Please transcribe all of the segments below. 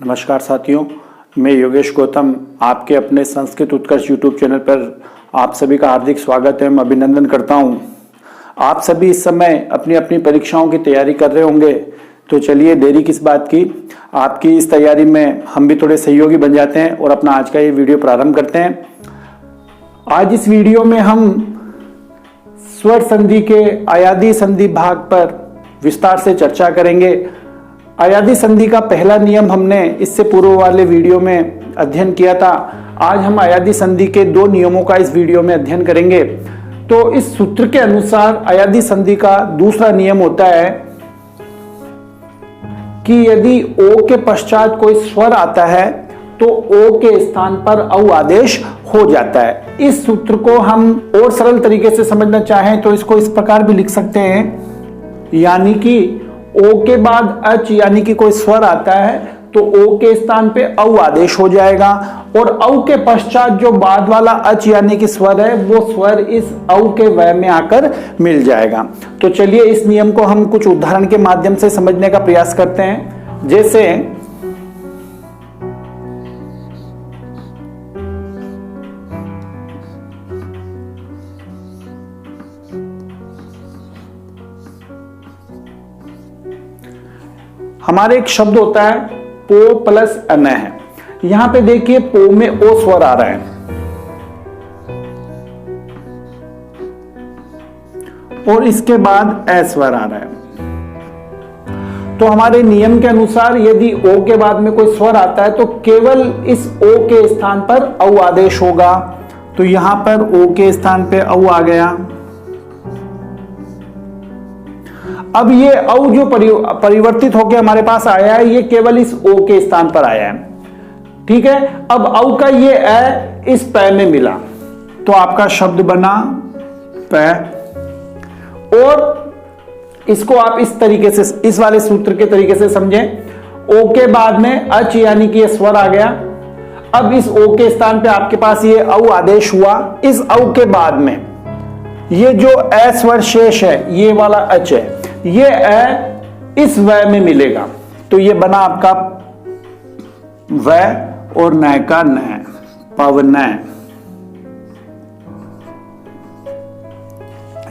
नमस्कार साथियों, मैं योगेश गौतम आपके अपने संस्कृत उत्कर्ष यूट्यूब चैनल पर आप सभी का हार्दिक स्वागत है। मैं अभिनंदन करता हूं। आप सभी इस समय अपनी अपनी परीक्षाओं की तैयारी कर रहे होंगे, तो चलिए देरी किस बात की, आपकी इस तैयारी में हम भी थोड़े सहयोगी बन जाते हैं और अपना आज का ये वीडियो प्रारंभ करते हैं। आज इस वीडियो में हम स्वर संधि के अयादी संधि भाग पर विस्तार से चर्चा करेंगे। अयादी संधि का पहला नियम हमने इससे पूर्व वाले वीडियो में अध्ययन किया था। आज हम अयादी संधि के दो नियमों का इस वीडियो में अध्ययन करेंगे। तो इस सूत्र के अनुसार अयादी संधि का दूसरा नियम होता है कि यदि ओ के पश्चात कोई स्वर आता है तो ओ के स्थान पर औ आदेश हो जाता है। इस सूत्र को हम और सरल तरीके से समझना चाहें तो इसको इस प्रकार भी लिख सकते हैं, यानी कि ओ के बाद अच यानी कि कोई स्वर आता है तो ओ के स्थान पे औ आदेश हो जाएगा और औ के पश्चात जो बाद वाला अच यानी कि स्वर है वो स्वर इस औ के वय में आकर मिल जाएगा। तो चलिए इस नियम को हम कुछ उदाहरण के माध्यम से समझने का प्रयास करते हैं। जैसे हमारे एक शब्द होता है पो प्लस अन है। यहां पे देखिए पो में ओ स्वर आ रहा है और इसके बाद ए स्वर आ रहा है। तो हमारे नियम के अनुसार यदि ओ के बाद में कोई स्वर आता है तो केवल इस ओ के स्थान पर औ आदेश होगा। तो यहां पर ओ के स्थान पे औ आ गया। अब ये औ जो परिवर्तित होकर हमारे पास आया है ये केवल इस ओ के स्थान पर आया है। ठीक है, अब औ का ये ए इस पै में मिला तो आपका शब्द बना पै। और इसको आप इस तरीके से, इस वाले सूत्र के तरीके से समझें। ओ के बाद में अच यानी कि ये स्वर आ गया। अब इस ओ के स्थान पे आपके पास ये औ आदेश हुआ। इस औ के बाद में ये जो ए स्वर शेष है ये वाला अच है, ये ए इस वय में मिलेगा तो ये बना आपका वय और नय का नय, पवनय।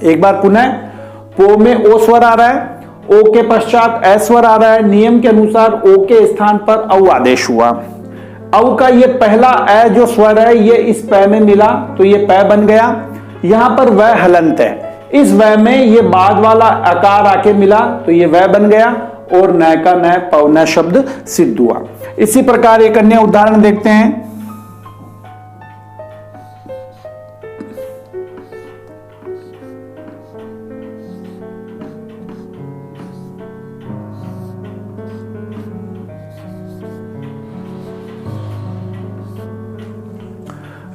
एक बार पुनः पो में ओ स्वर आ रहा है, ओ के पश्चात ए स्वर आ रहा है। नियम के अनुसार ओ के स्थान पर औ आदेश हुआ। औ का ये पहला ए जो स्वर है ये इस पै में मिला तो ये पै बन गया। यहां पर वह हलंत है, इस वह में ये बाद वाला आकार आके मिला तो ये वह बन गया और नय का नय पवनय शब्द सिद्ध हुआ। इसी प्रकार एक अन्य उदाहरण देखते हैं।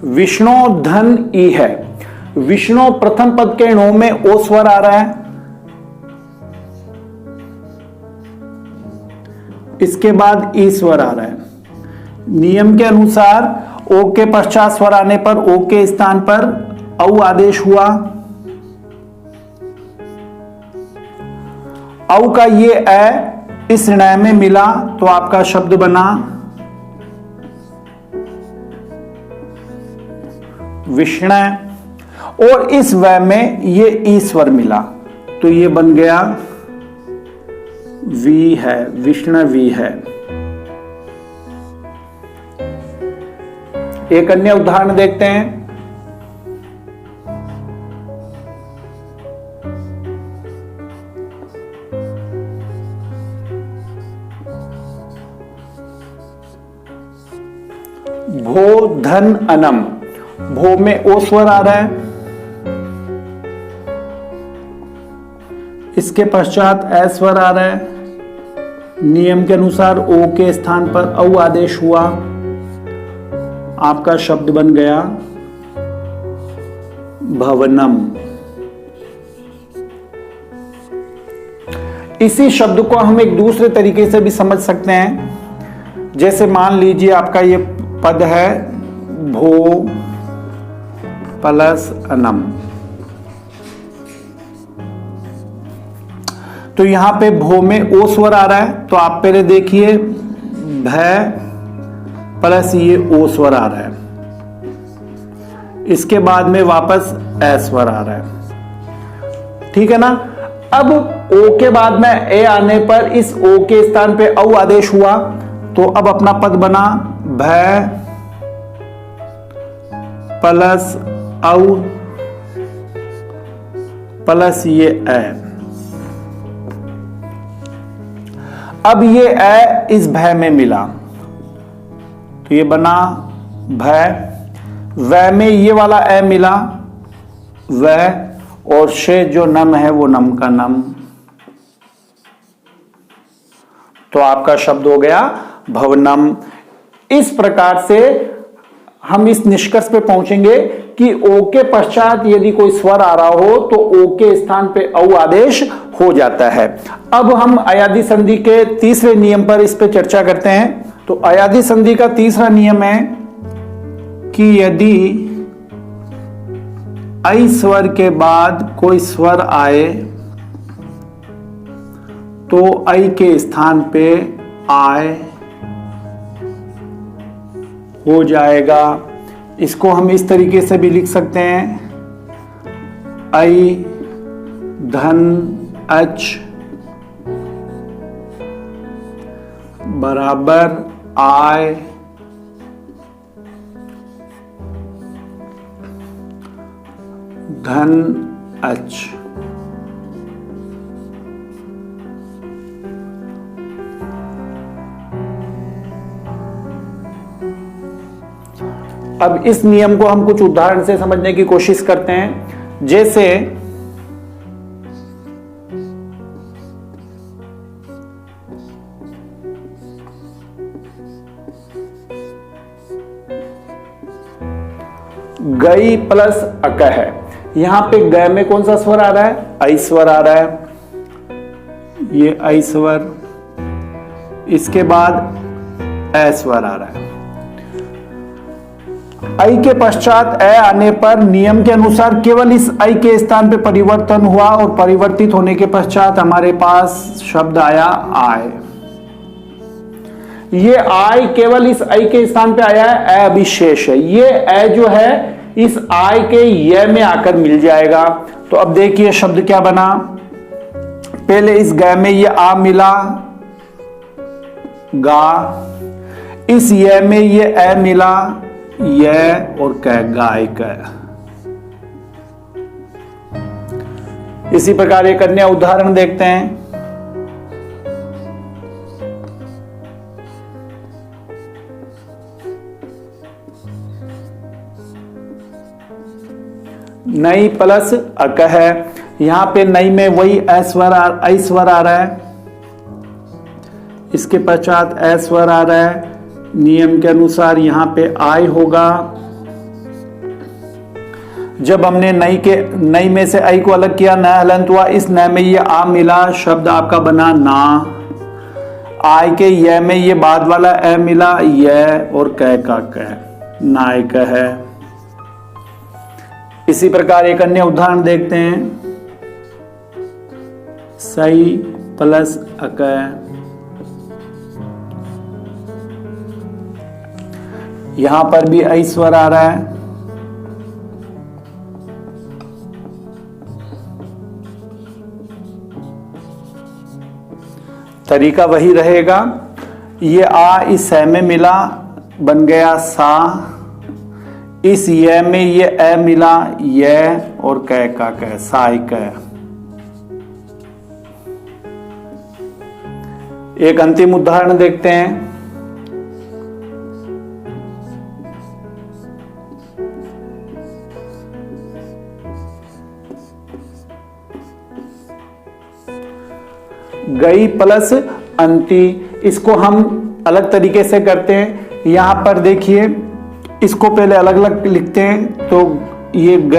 विष्णु धन ई है। विष्णु प्रथम पद के णो में ओ स्वर आ रहा है, इसके बाद ई स्वर आ रहा है। नियम के अनुसार ओ के पश्चात स्वर आने पर ओ के स्थान पर औ आदेश हुआ। औ का ये ए इस णय में मिला तो आपका शब्द बना विष्णु और इस वय में ये ई स्वर मिला तो ये बन गया वी है, विष्णवी है। एक अन्य उदाहरण देखते हैं। भो धन अनम। भो में ओ स्वर आ रहा है, इसके पश्चात ए स्वर आ रहा है। नियम के अनुसार ओ के स्थान पर औ आदेश हुआ। आपका शब्द बन गया भवनम। इसी शब्द को हम एक दूसरे तरीके से भी समझ सकते हैं। जैसे मान लीजिए आपका ये पद है भो प्लस अनम, तो यहां पे भो में ओ स्वर आ रहा है तो आप पहले देखिए भ प्लस ये ओ स्वर आ रहा है, इसके बाद में वापस ए स्वर आ रहा है, ठीक है ना। अब ओ के बाद में ए आने पर इस ओ के स्थान पे औ आदेश हुआ, तो अब अपना पद बना भ प्लस औ प्लस ये ए। अब ये ए इस भ में मिला, तो ये बना भ, व में ये वाला ए मिला व, और शेष जो नम है वो नम का नम, तो आपका शब्द हो गया भवनम। इस प्रकार से हम इस निष्कर्ष पे पहुंचेंगे कि ओ के पश्चात यदि कोई स्वर आ रहा हो तो ओ के स्थान पे औ आदेश हो जाता है। अब हम अयादी संधि के तीसरे नियम पर इस पे चर्चा करते हैं। तो अयादी संधि का तीसरा नियम है कि यदि ऐ स्वर के बाद कोई स्वर आए तो ऐ के स्थान पे आय हो जाएगा। इसको हम इस तरीके से भी लिख सकते हैं, ऐ धन अच बराबर आय धन अच। अब इस नियम को हम कुछ उदाहरण से समझने की कोशिश करते हैं। जैसे गई प्लस अक है, यहां पे ग में कौन सा स्वर आ रहा है? ऐ स्वर आ रहा है, ये ऐ स्वर, इसके बाद ए स्वर आ रहा है। ऐ के पश्चात ए आने पर नियम के अनुसार केवल इस ऐ के स्थान पे परिवर्तन हुआ और परिवर्तित होने के पश्चात हमारे पास शब्द आया आय। ये आय केवल इस ऐ के स्थान पे आया है, ए अभी शेष है। ये ए जो है इस आय के ये में आकर मिल जाएगा। तो अब देखिए शब्द क्या बना, पहले इस ग में ये आ मिला गा, इस ये में ये ए मिला ये, और कह गाय कह। इसी प्रकार एक अन्य उदाहरण देखते हैं। नई प्लस अक है, यहां पे नई में वही ऐ स्वर आ रहा है, इसके पश्चात ऐ स्वर आ रहा है। नियम के अनुसार यहां पे आय होगा। जब हमने नई में से ऐ को अलग किया, न हलंत हुआ, इस न में ये आ मिला, शब्द आपका बना ना। आय के ये में ये बाद वाला ए मिला ये, और कह का कह, नाय कह है। इसी प्रकार एक अन्य उदाहरण देखते हैं, सई प्लस अक, यहां पर भी ऐ स्वर आ रहा है, तरीका वही रहेगा। ये आ इस है में मिला, बन गया सा, इस ये में ये ए मिला ये, और कह का कह, साई कह। एक अंतिम उदाहरण देखते हैं। गई प्लस अंति, इसको हम अलग तरीके से करते हैं। यहां पर देखिए, इसको पहले अलग अलग लिखते हैं। तो ये ग,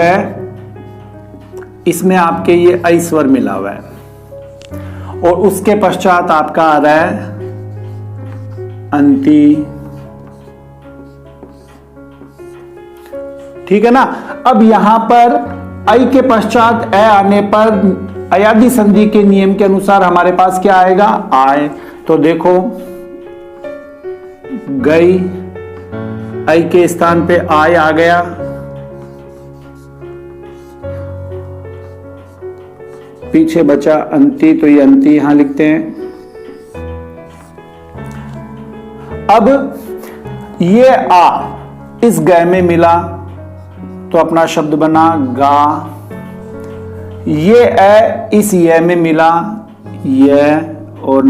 इसमें आपके ये ऐ स्वर मिला हुआ है, और उसके पश्चात आपका आ रहा है अंति, ठीक है ना। अब यहां पर ऐ के पश्चात ए आने पर अयादी संधि के नियम के अनुसार हमारे पास क्या आएगा? आय। तो देखो गई, ऐ के स्थान पे आय आ गया। पीछे बचा अंति, तो ये अंति यहां लिखते हैं। अब ये आ इस ग में मिला तो अपना शब्द बना गा। ये ए इस ये में मिला, ये और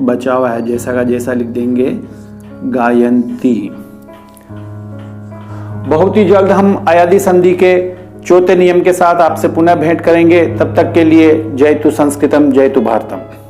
बचा हुआ है जैसा का जैसा लिख देंगे गायंती। बहुत ही जल्द हम अयादी संधि के चौथे नियम के साथ आपसे पुनः भेंट करेंगे। तब तक के लिए जय तु संस्कृतम, जय तु भारतम।